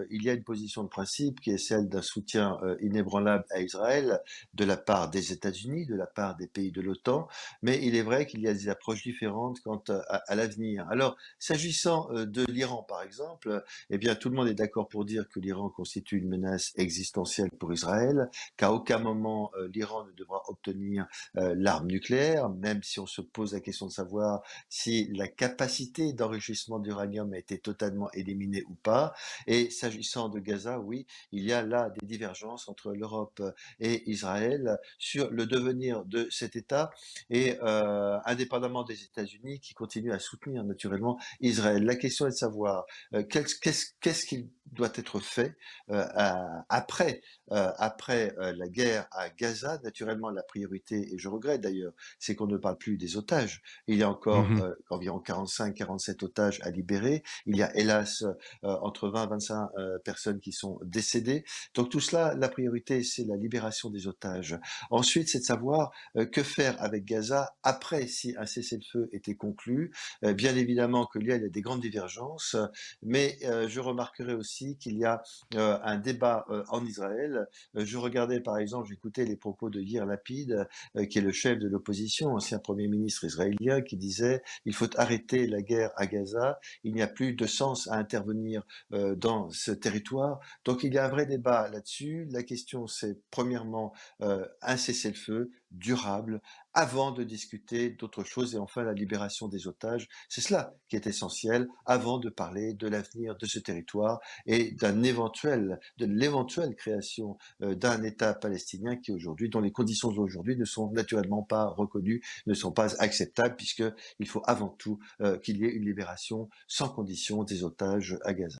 il y a une position de principe qui est celle d'un soutien inébranlable à Israël de la part des États-Unis, de la part des pays de l'OTAN, mais il est vrai qu'il y a des approches différentes quant à l'avenir. Alors, s'agissant de l'Iran, par exemple, eh bien, tout le monde est d'accord pour dire que l'Iran constitue une menace existentielle pour Israël, qu'à aucun moment l'Iran ne devra obtenir l'arme nucléaire, même si on se pose la question de savoir si la capacité d'enrichissement d'uranium a été totalement éliminée ou pas. Et s'agissant de Gaza, oui, il y a là des divergences entre l'Europe et Israël sur le devenir de cet État, et indépendamment des États-Unis qui continuent à soutenir naturellement Israël. La question est de savoir qu'est-ce qu'il doit être fait après la guerre à Gaza. Naturellement, la priorité, et je regrette d'ailleurs, c'est qu'on ne parle plus des otages. Il y a encore Mhm. environ 45-47 otages à libérer. Il y a hélas entre 20 et 25 personnes qui sont décédées. Donc tout cela, la priorité, c'est la libération des otages. Ensuite, c'est de savoir que faire avec Gaza après, si un cessez-le-feu était conclu. Bien évidemment qu'il y a des grandes divergences, mais je remarquerai aussi qu'il y a un débat en Israël. Je regardais par exemple, j'écoutais les propos de Yair Lapid, qui est le chef de l'opposition, ancien premier ministre israélien, qui disait il faut arrêter la guerre à Gaza, il n'y a plus de sens à intervenir dans ce territoire. Donc il y a un vrai débat là-dessus. La question c'est premièrement un cessez-le-feu durable avant de discuter d'autres choses, et enfin la libération des otages. C'est cela qui est essentiel avant de parler de l'avenir de ce territoire et de l'éventuelle création d'un État palestinien qui aujourd'hui, dont les conditions aujourd'hui ne sont naturellement pas reconnues, ne sont pas acceptables, puisque il faut avant tout qu'il y ait une libération sans condition des otages à Gaza.